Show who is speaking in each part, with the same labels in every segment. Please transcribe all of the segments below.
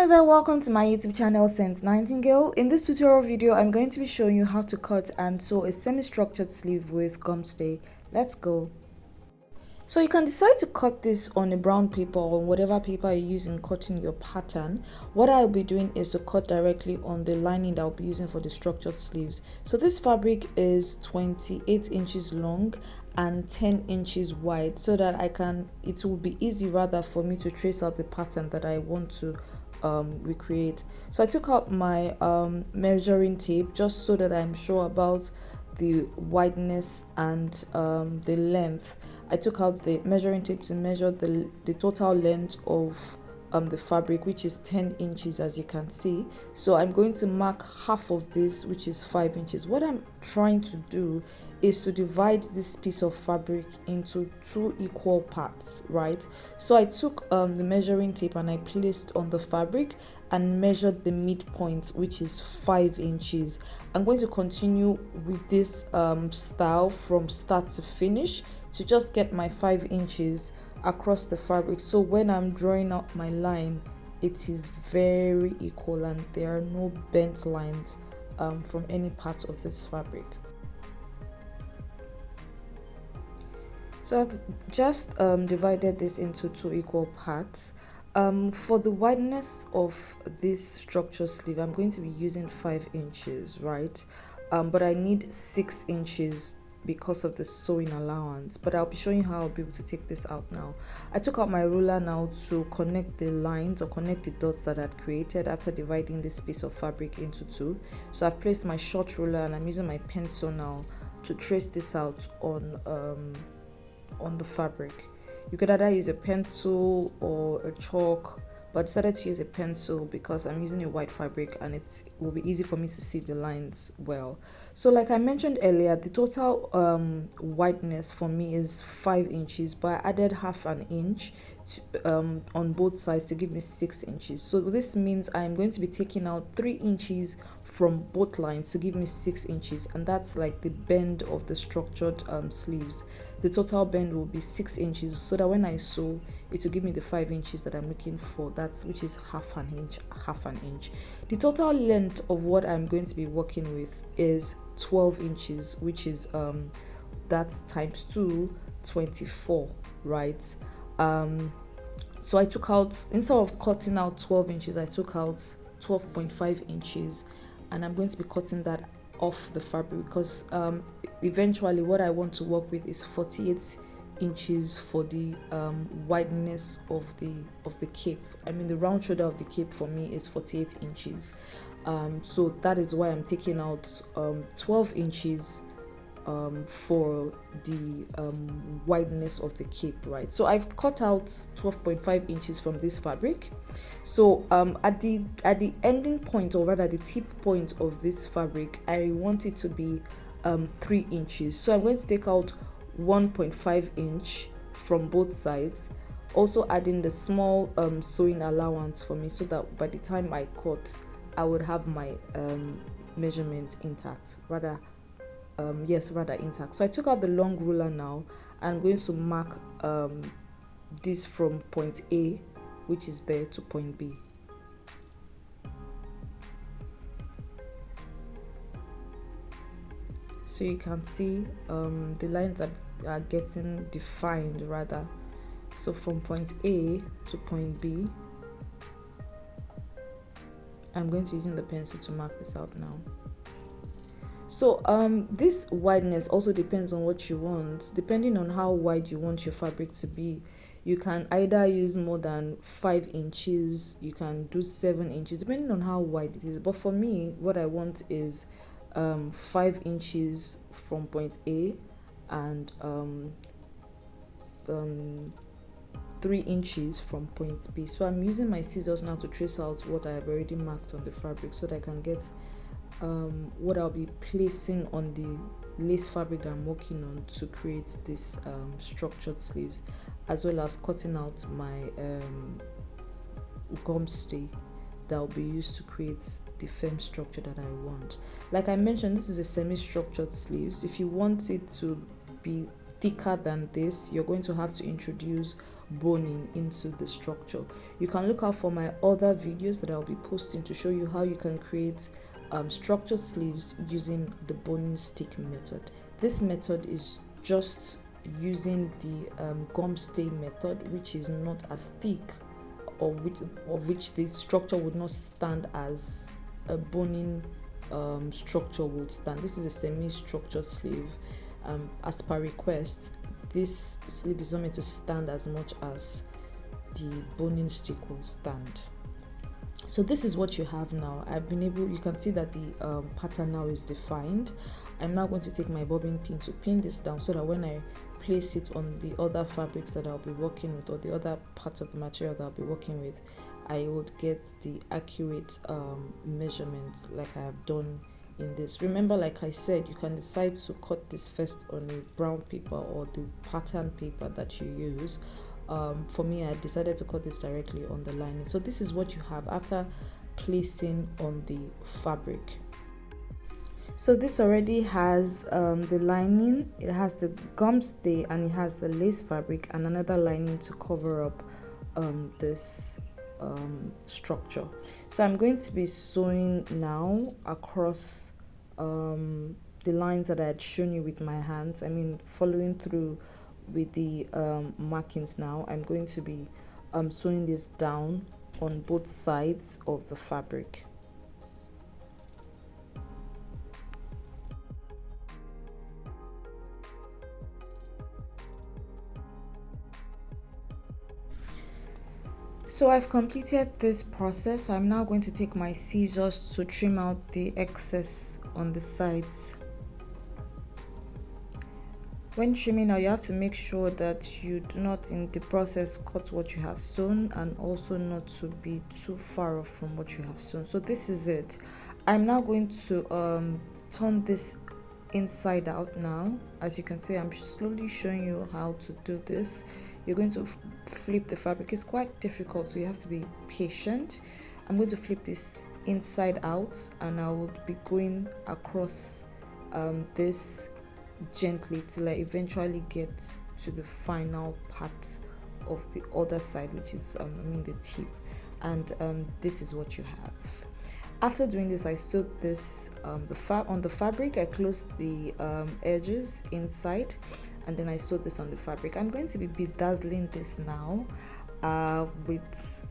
Speaker 1: Hello there, welcome to my YouTube channel Saint Nightingale. In this tutorial video, I'm going to be showing you how to cut and sew a semi-structured sleeve with Gumstay. Let's go. So you can decide to cut this on a brown paper or whatever paper you use in cutting your pattern. What I'll be doing is to cut directly on the lining that I'll be using for the structured sleeves. So this fabric is 28 inches long and 10 inches wide, so that it will be easy rather for me to trace out the pattern that I want to recreate. So I took out my measuring tape just so that I'm sure about the wideness and the length. I took out the measuring tape to measure the total length of the fabric, which is 10 inches, as you can see. So I'm going to mark half of this, which is 5 inches. What I'm trying to do is to divide this piece of fabric into 2 equal parts, right? So I took the measuring tape and I placed on the fabric and measured the midpoint, which is 5 inches. I'm going to continue with this style from start to finish to just get my 5 inches across the fabric. So when I'm drawing out my line, it is very equal and there are no bent lines from any part of this fabric. So I've just divided this into 2 equal parts. For the wideness of this structure sleeve, I'm going to be using 5 inches, right? But I need 6 inches because of the sewing allowance, but I'll be showing you how I'll be able to take this out now. I took out my ruler now to connect the lines or connect the dots that I'd created after dividing this piece of fabric into 2. So I've placed my short ruler and I'm using my pencil now to trace this out on the fabric. You could either use a pencil or a chalk, but I decided to use a pencil because I'm using a white fabric and it will be easy for me to see the lines well. So like I mentioned earlier, the total wideness for me is 5 inches, but I added half an inch on both sides to give me 6 inches. So this means I'm going to be taking out 3 inches from both lines to give me 6 inches, and that's like the bend of the structured sleeves. The total bend will be 6 inches, so that when I sew, it will give me the 5 inches that I'm looking for, which is half an inch. The total length of what I'm going to be working with is 12 inches, which is that's times 2, 24, right? So I took out, instead of cutting out 12 inches, I took out 12.5 inches, and I'm going to be cutting that off the fabric because eventually what I want to work with is 48 inches for the wideness of the cape. I mean, the round shoulder of the cape for me is 48 inches. So that is why I'm taking out 12 inches for the wideness of the cape, right? So I've cut out 12.5 inches from this fabric. So at the ending point, or rather the tip point of this fabric, I want it to be 3 inches. So I'm going to take out 1.5 inch from both sides, also adding the small sewing allowance for me, so that by the time I cut, I would have my measurement intact, rather intact. So I took out the long ruler now. I'm going to mark this from point A, which is there, to point B. So you can see the lines are getting defined rather. So from point A to point B, I'm going to using the pencil to mark this out now. So this wideness also depends on what you want. Depending on how wide you want your fabric to be, you can either use more than 5 inches, you can do 7 inches, depending on how wide it is. But for me, what I want is 5 inches from point A and 3 inches from point B. So I'm using my scissors now to trace out what I have already marked on the fabric, so that I can get what I'll be placing on the lace fabric that I'm working on to create this structured sleeves, as well as cutting out my gumstay that will be used to create the firm structure that I want. Like I mentioned, this is a semi-structured sleeves. If you want it to be thicker than this, you're going to have to introduce boning into the structure. You can look out for my other videos that I'll be posting to show you how you can create structured sleeves using the boning stick method. This method is just using the Gumstay method, which is not as thick, or which the structure would not stand as a boning structure would stand. This is a semi-structured sleeve. As per request, this sleeve is not meant to stand as much as the boning stick will stand. So this is what you have now. You can see that the pattern now is defined. I'm now going to take my bobbin pin to pin this down so that when I place it on the other fabrics that I'll be working with, or the other parts of the material that I'll be working with, I would get the accurate measurements like I have done in this. Remember, like I said, you can decide to cut this first on a brown paper or the pattern paper that you use. For me, I decided to cut this directly on the lining. So this is what you have after placing on the fabric. So this already has the lining, it has the Gumstay, and it has the lace fabric and another lining to cover up this structure. So I'm going to be sewing now across the lines that I had shown you with my hands. I mean, following through with the markings. Now I'm going to be sewing this down on both sides of the fabric. So I've completed this process. I'm now going to take my scissors to trim out the excess on the sides. When trimming now, you have to make sure that you do not in the process cut what you have sewn, and also not to be too far off from what you have sewn. So this is it. I'm now going to turn this inside out now. As you can see, I'm slowly showing you how to do this. You're going to flip the fabric. It's quite difficult, so you have to be patient. I'm going to flip this inside out, and I will be going across this gently till I eventually get to the final part of the other side, which is the tip, and this is what you have. After doing this, I sewed this on the fabric. I closed the edges inside, and then I sewed this on the fabric. I'm going to be bedazzling this now with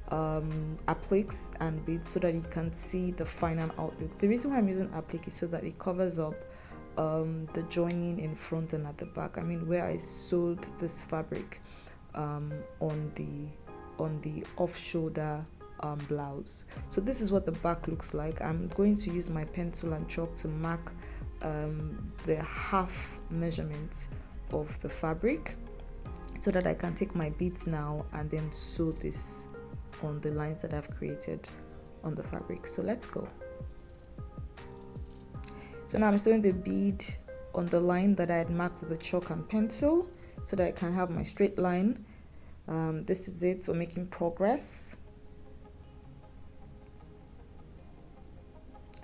Speaker 1: appliques and beads so that you can see the final outlook. The reason why I'm using applique is so that it covers up the joining in front and at the back. I mean, where I sewed this fabric on the off-shoulder blouse. So this is what the back looks like. I'm going to use my pencil and chalk to mark the half measurement of the fabric so that I can take my beads now and then sew this on the lines that I've created on the fabric. So let's go. So now I'm sewing the bead on the line that I had marked with the chalk and pencil so that I can have my straight line. This is it. So making progress.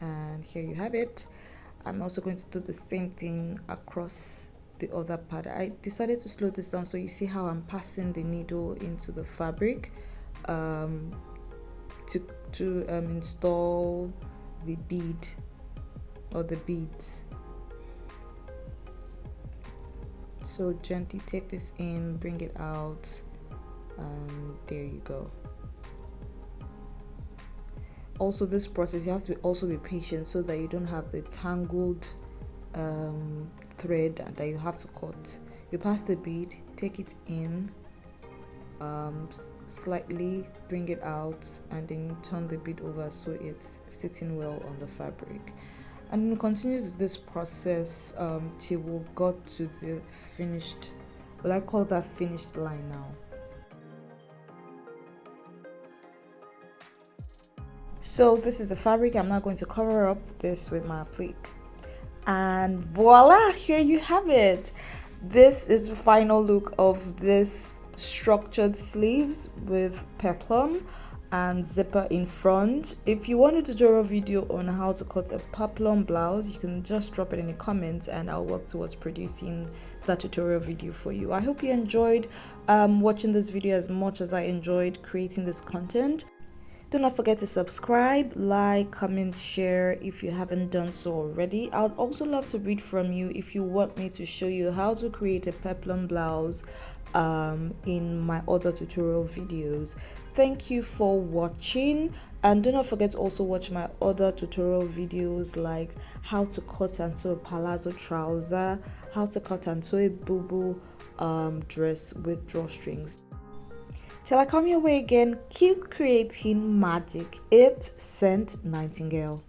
Speaker 1: And here you have it. I'm also going to do the same thing across the other part. I decided to slow this down so you see how I'm passing the needle into the fabric to install the bead or the beads. So gently take this in, bring it out, and there you go. Also, this process you have to also be patient so that you don't have the tangled thread that you have to cut. You pass the bead, take it in, slightly bring it out, and then turn the bead over so it's sitting well on the fabric. And we'll continue with this process till we got to the finished, well, I call that finished line now. So this is the fabric. I'm now going to cover up this with my applique, and voila, here you have it. This is the final look of this structured sleeves with peplum. and zipper in front. If you want a tutorial video on how to cut a peplum blouse, you can just drop it in the comments and I'll work towards producing that tutorial video for you. I hope you enjoyed watching this video as much as I enjoyed creating this content. Do not forget to subscribe, like, comment, share if you haven't done so already. I would also love to read from you if you want me to show you how to create a peplum blouse in my other tutorial videos. Thank you for watching, and do not forget to also watch my other tutorial videos like how to cut and sew a palazzo trouser, how to cut and sew a boo dress with drawstrings. Till I come your way again, keep creating magic. It's Saint Nightingale.